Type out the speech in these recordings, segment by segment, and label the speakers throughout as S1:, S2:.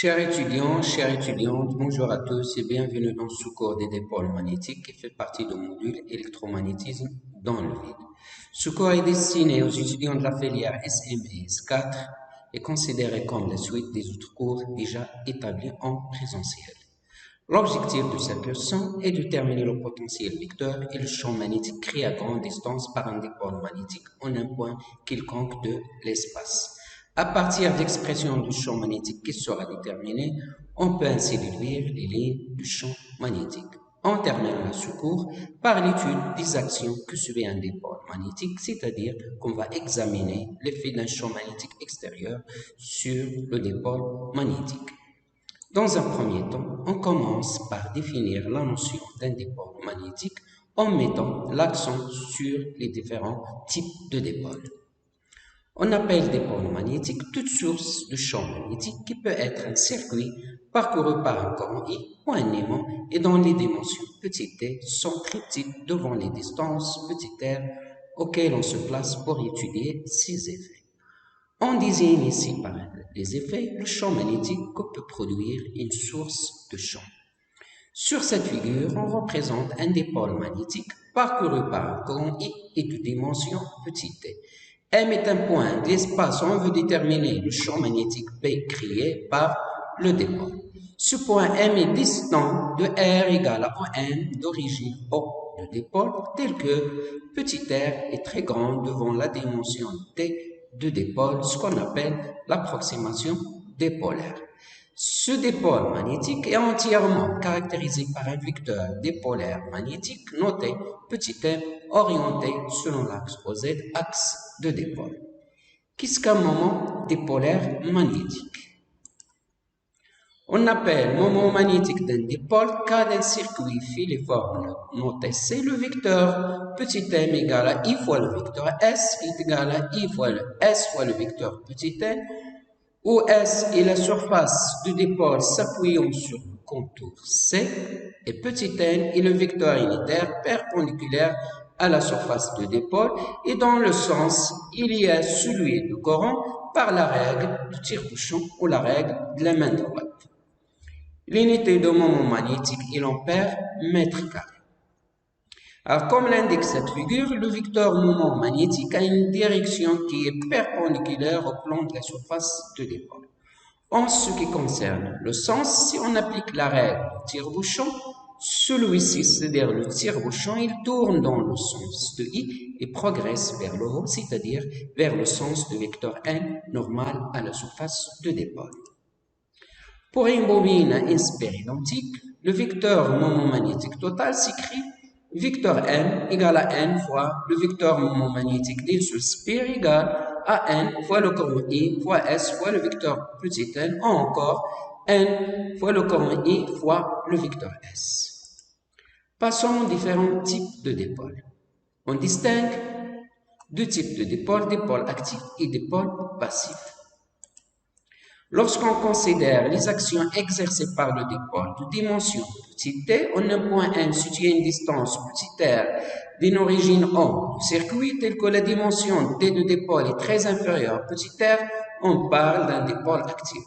S1: Chers étudiantes, bonjour à tous et bienvenue dans ce cours des dipôles magnétiques qui fait partie du module électromagnétisme dans le vide. Ce cours est destiné aux étudiants de la filière SM et S4 et considéré comme la suite des autres cours déjà établis en présentiel. L'objectif de cette leçon est de déterminer le potentiel vecteur et le champ magnétique créé à grande distance par un dipôle magnétique en un point quelconque de l'espace. À partir d'expressions du champ magnétique qui sera déterminée, on peut ainsi déduire les lignes du champ magnétique. On terminera ce cours par l'étude des actions que subit un dipôle magnétique, c'est-à-dire qu'on va examiner l'effet d'un champ magnétique extérieur sur le dipôle magnétique. Dans un premier temps, on commence par définir la notion d'un dipôle magnétique en mettant l'accent sur les différents types de dipôles. On appelle dipôle magnétique toute source de champ magnétique qui peut être un circuit parcouru par un courant I ou un aimant et dont les dimensions petit t sont très petites devant les distances petit r auxquelles on se place pour étudier ces effets. On désigne ici par les effets le champ magnétique que peut produire une source de champ. Sur cette figure, on représente un dipôle magnétique parcouru par un courant I et de dimension petit t. M est un point de l'espace où on veut déterminer le champ magnétique B créé par le dipôle. Ce point M est distant de R égale à M d'origine O de dipôle, tel que petit r est très grand devant la dimension T de dipôle, ce qu'on appelle l'approximation dipolaire. Ce dipôle magnétique est entièrement caractérisé par un vecteur dipolaire magnétique noté petit m orienté selon l'axe OZ, axe de dipôle. Qu'est-ce qu'un moment dipolaire magnétique? On appelle moment magnétique d'un dipôle cas d'un circuit filiforme noté C. Le vecteur petit m égale à I fois le vecteur S est égal à I fois le S fois le vecteur petit n, où S est la surface du dipôle s'appuyant sur le contour C et petit n est le vecteur unitaire perpendiculaire à la surface du dipôle et dans le sens il y a celui du courant par la règle du tire-bouchon ou la règle de la main droite. L'unité de moment magnétique est l'ampère mètre carré. Alors, comme l'indique cette figure, le vecteur moment magnétique a une direction qui est perpendiculaire au plan de la surface de dipôle. En ce qui concerne le sens, si on applique la règle du tire-bouchon, celui-ci, c'est-à-dire le tire-bouchon, il tourne dans le sens de I et progresse vers le haut, c'est-à-dire vers le sens du vecteur N normal à la surface de dipôle. Pour une bobine inspire identique, le vecteur moment magnétique total s'écrit vecteur M égale à N fois le vecteur moment magnétique d'une seule spire égale à N fois le courant I fois S fois le vecteur petit n, ou encore N fois le courant I fois le vecteur S. Passons aux différents types de dipôles. On distingue deux types de dipôles, dipôle actif et dipôle passif. Lorsqu'on considère les actions exercées par le dipôle de dimension petit t, en un point M situé à une distance petit r d'une origine O du circuit, tel que la dimension T de dipôle est très inférieure à petit r, on parle d'un dipôle actif.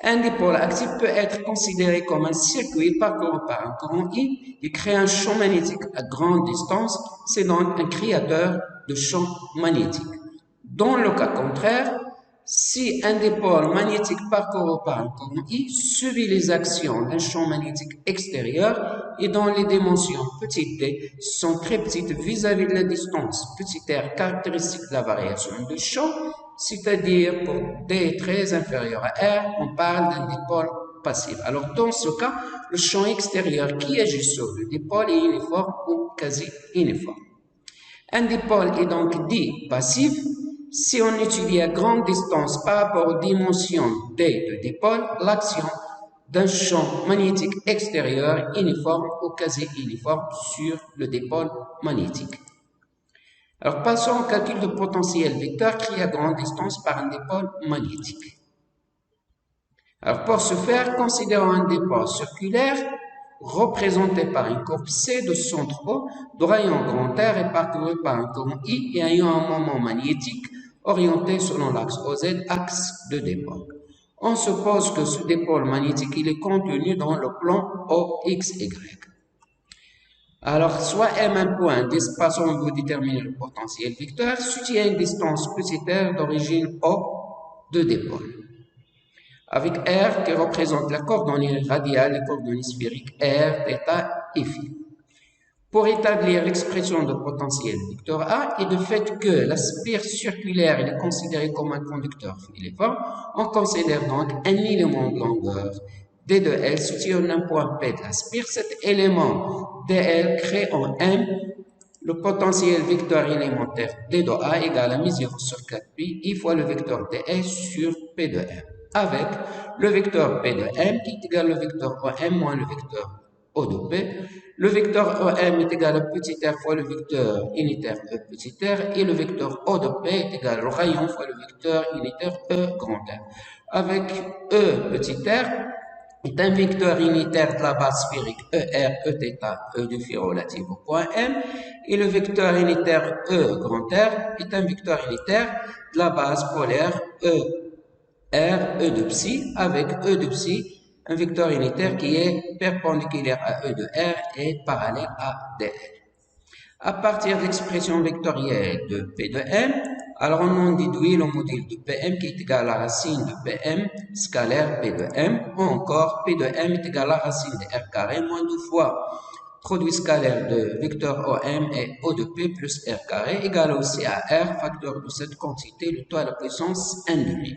S1: Un dipôle actif peut être considéré comme un circuit parcouru par un courant I qui crée un champ magnétique à grande distance, c'est donc un créateur de champ magnétique. Dans le cas contraire, si un dipôle magnétique parcouru par un courant I subit les actions d'un champ magnétique extérieur et dont les dimensions petit t sont très petites vis-à-vis de la distance petit r caractéristique de la variation de champ, c'est-à-dire pour t très inférieur à r, on parle d'un dipôle passif. Alors dans ce cas, le champ extérieur qui agit sur le dipôle est uniforme ou quasi uniforme. Un dipôle est donc dit passif si on étudie à grande distance par rapport aux dimensions d de dipôle l'action d'un champ magnétique extérieur uniforme ou quasi uniforme sur le dipôle magnétique. Alors passons au calcul de potentiel vecteur créé à grande distance par un dipôle magnétique. Alors pour ce faire, considérons un dipôle circulaire représenté par une courbe C de centre O, de rayon grand R et parcouru par un courant I et ayant un moment magnétique orienté selon l'axe OZ, axe de dipôle. On suppose que ce dipôle magnétique il est contenu dans le plan OXY. Alors, soit M un point d'espace où on veut déterminer le potentiel vecteur, soutient une distance petit r d'origine O de dipôle, avec R qui représente la coordonnée radiale, les coordonnées sphériques R, θ et φ. Pour établir l'expression de potentiel vecteur A et du fait que la sphère circulaire est considérée comme un conducteur filaire, on considère donc un élément de longueur D de L soutient un point P de la sphère. Cet élément dl crée en M le potentiel vecteur élémentaire D de A égale à mi0 sur 4pi I fois le vecteur dl sur P de M, avec le vecteur P de M qui est égal au vecteur OM moins le vecteur O de P. Le vecteur OM est égal à petit r fois le vecteur unitaire E petit r et le vecteur O de P est égal au rayon fois le vecteur unitaire E grand R. Avec E petit r est un vecteur unitaire de la base sphérique ER, Eθ, E de phi relative au point M, et le vecteur unitaire E grand R est un vecteur unitaire de la base polaire ER, E de psi, avec E de psi, un vecteur unitaire qui est perpendiculaire à E de R et parallèle à dl. À partir de l'expression vectorielle de P de M, alors on en déduit le module de Pm qui est égal à la racine de Pm scalaire P de M, ou encore P de M est égal à la racine de R carré moins 2 fois produit scalaire de vecteur OM et O de P plus R carré égal aussi à R, facteur de cette quantité, le tout à la puissance 1/2.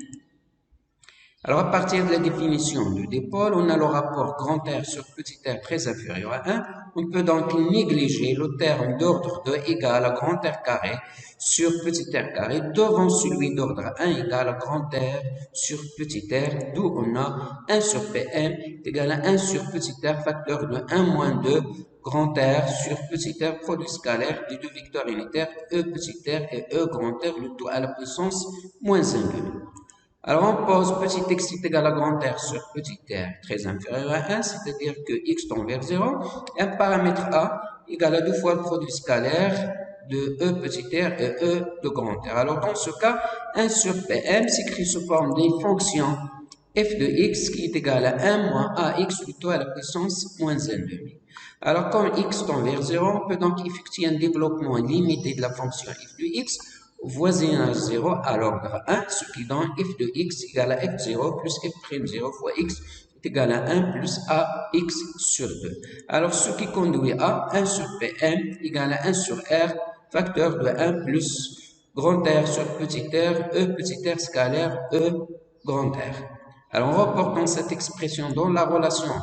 S1: Alors, à partir de la définition du dipôle, on a le rapport grand R sur petit r très inférieur à 1. On peut donc négliger le terme d'ordre 2 égal à grand R carré sur petit r carré devant celui d'ordre 1 égal à grand R sur petit r, d'où on a 1 sur Pm égal à 1 sur petit r facteur de 1 moins 2 grand R sur petit r produit scalaire des deux vecteurs unitaires E petit r et E grand R, le tout à la puissance moins 1/2. Alors, on pose petit x est égal à grand R sur petit r très inférieur à 1, c'est-à-dire que x tend vers 0, un paramètre A égal à 2 fois le produit scalaire de E petit r et E de grand R. Alors, dans ce cas, 1 sur Pm s'écrit sous forme d'une fonction f de x qui est égal à 1 moins ax plutôt à la puissance moins 1/2. Alors, comme x tend vers 0, on peut donc effectuer un développement limité de la fonction f de x voisinage 0 à l'ordre 1, ce qui donne f de x égale à f0 plus f'0 fois x est égal à 1 plus ax sur 2. Alors, ce qui conduit à 1 sur Pm égale à 1 sur R, facteur de 1 plus grand R sur petit r, E petit r scalaire E grand R. Alors, en reportant cette expression dans la relation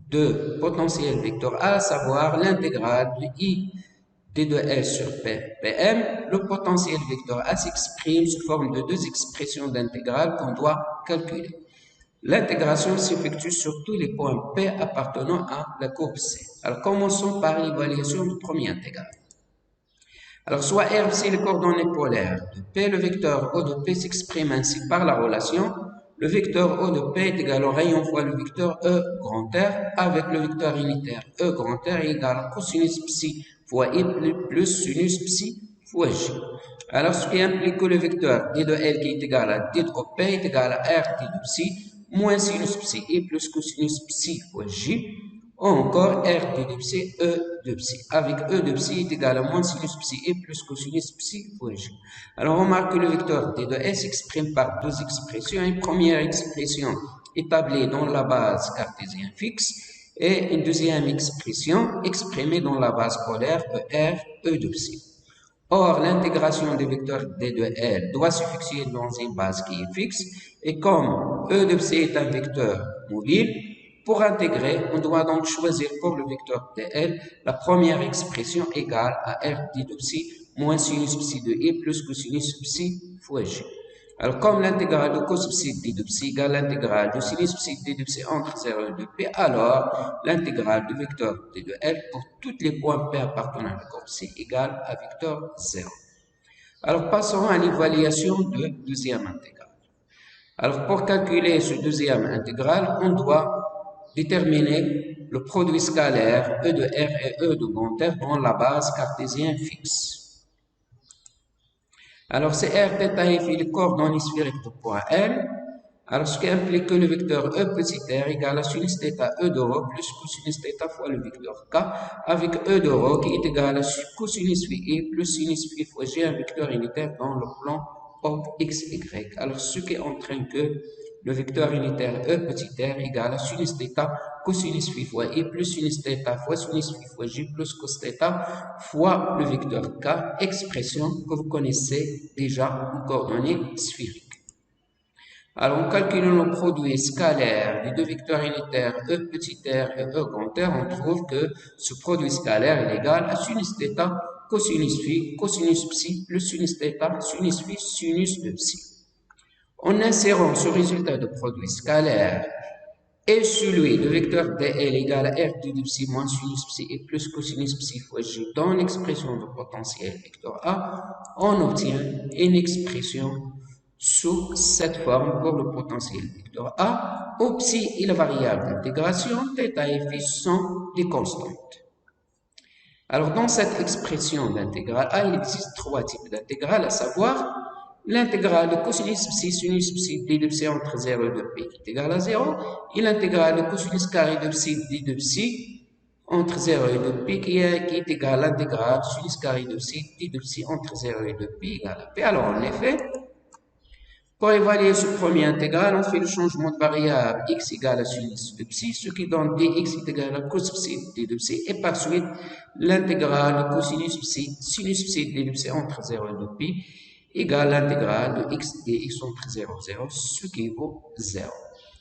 S1: de potentiel vecteur A, à savoir l'intégrale de I d de L sur Pm, le potentiel vecteur A s'exprime sous forme de deux expressions d'intégrale qu'on doit calculer. L'intégration s'effectue sur tous les points P appartenant à la courbe C. Alors, commençons par l'évaluation du premier intégral. Alors, soit R, c'est les coordonnées polaires de P, le vecteur O de P s'exprime ainsi par la relation. Le vecteur O de P est égal au rayon fois le vecteur E grand R, avec le vecteur unitaire E grand R est égal à cosinus psi fois I plus sinus psi fois J. Alors, ce qui implique que le vecteur D de L qui est égal à D de P est égal à R D de psi moins sinus psi I plus cosinus psi fois J, ou encore R D de psi E de psi, avec E de psi est égal à moins sinus psi I plus cosinus psi fois J. Alors, on remarque que le vecteur D de L s'exprime par deux expressions. Une première expression établie dans la base cartésienne fixe, et une deuxième expression exprimée dans la base polaire ER, E de psi. Or, l'intégration des vecteurs D de L doit se fixer dans une base qui est fixe, et comme E de psi est un vecteur mobile, pour intégrer, on doit donc choisir pour le vecteur dl la première expression égale à R d de psi moins sinus psi de I plus cosinus psi fois J. Alors, comme l'intégrale de cos psi d de psi égale l'intégrale de sinus psi d de psi entre 0 et 2p, alors l'intégrale du vecteur d de L pour tous les points p appartenant à la courbe C égale à vecteur 0. Alors, passons à l'évaluation de deuxième intégrale. Alors, pour calculer ce deuxième intégral, on doit déterminer le produit scalaire E de R et E de grand R dans la base cartésienne fixe. Alors, c'est R, θ et phi les coordonnées sphériques du point L, Alors, ce qui implique que le vecteur E petit r égale à sinus θ E de rho plus cosinus θ fois le vecteur K, avec E de rho qui est égal à cosinus phi I plus sinus phi fois G, un vecteur unitaire dans le plan XY. Alors, ce qui entraîne que le vecteur unitaire E petit r égale à sinus θ cosinus phi fois I plus sinus θ fois sinus phi fois J plus cos θ fois le vecteur K, expression que vous connaissez déjà en coordonnées sphériques. Alors, en calculant le produit scalaire des deux vecteurs unitaires E petit r et E grand R, on trouve que ce produit scalaire est égal à sinus θ cosinus phi cosinus psi plus sinus θ sinus phi sinus de psi. En insérant ce résultat de produit scalaire et celui de vecteur dl égal à r de psi moins sinus psi et plus cosinus psi fois j dans l'expression de potentiel vecteur A, on obtient une expression sous cette forme pour le potentiel vecteur A, où psi est la variable d'intégration, θ et phi sont des constantes. Alors, dans cette expression d'intégrale A, il existe trois types d'intégrales, à savoir l'intégrale de cosinus psi sinus psi d de psi entre 0 et 2π qui est égale à 0, et l'intégrale de cosinus carré de psi d de psi entre 0 et 2π qui est égale à l'intégrale sinus carré de psi d de psi entre 0 et 2π égale à p. Alors, en effet, pour évaluer ce premier intégral, on fait le changement de variable x égale à sinus de psi, ce qui donne dx est égal à cos psi d de psi, et par suite l'intégrale de cosinus psi sinus psi d de psi entre 0 et 2π égale l'intégrale de x dx entre 0 et 0, ce qui vaut 0.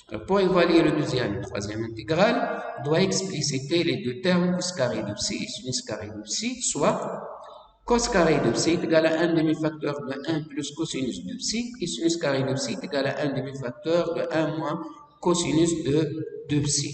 S1: Alors, pour évaluer le deuxième et troisième intégral, on doit expliciter les deux termes cos carré de psi et sinus carré de psi, soit cos carré de psi est égal à 1 demi-facteur de 1 plus cosinus de psi, et sinus carré de psi est égal à 1 demi-facteur de 1 moins cosinus de psi.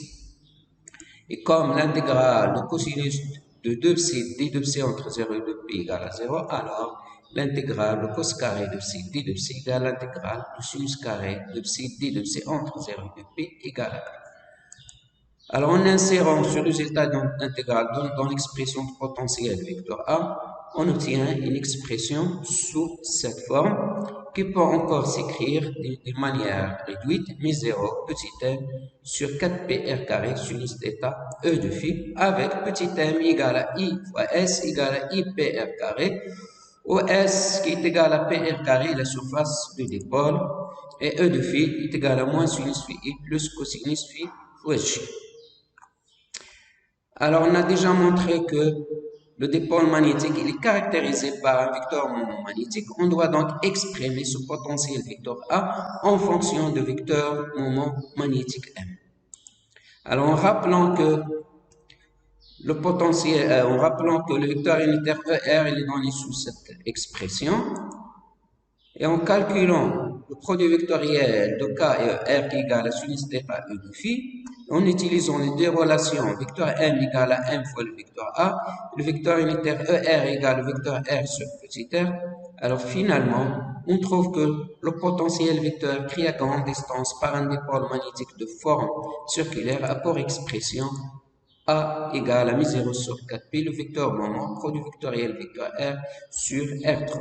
S1: Et comme l'intégrale de cosinus de 2π d de psi entre 0 et 2π égale à 0, alors l'intégrale de cos carré de psi d de psi égale à l'intégrale de sinus carré de psi d de psi entre 0 et 2π égale à 1. Alors, en insérant ce résultat d'intégrale dans l'expression de potentiel vecteur A, on obtient une expression sous cette forme qui peut encore s'écrire de manière réduite, mi 0 petit m sur 4πr carré sinus θ E de phi, avec petit m égale à I fois S égale à IPR carré, où S qui est égal à PR carré, la surface de dipôle, et E de phi est égal à moins sinus phi I plus cosinus phi fois J. Alors, on a déjà montré que le dipôle magnétique il est caractérisé par un vecteur moment-magnétique. On doit donc exprimer ce potentiel vecteur A en fonction de vecteur moment-magnétique M. Alors, en rappelant que le vecteur unitaire ER il est donné sous cette expression, et en calculant le produit vectoriel de K et R qui est égal à sinus θ E de phi, en utilisant les deux relations vecteur M égale à M fois le vecteur A, le vecteur unitaire ER égale le vecteur R sur petit r, alors finalement, on trouve que le potentiel vecteur pris à grande distance par un dipôle magnétique de forme circulaire a pour expression A égale à mi0 sur 4π, le vecteur moment, produit vectoriel vecteur R sur R3.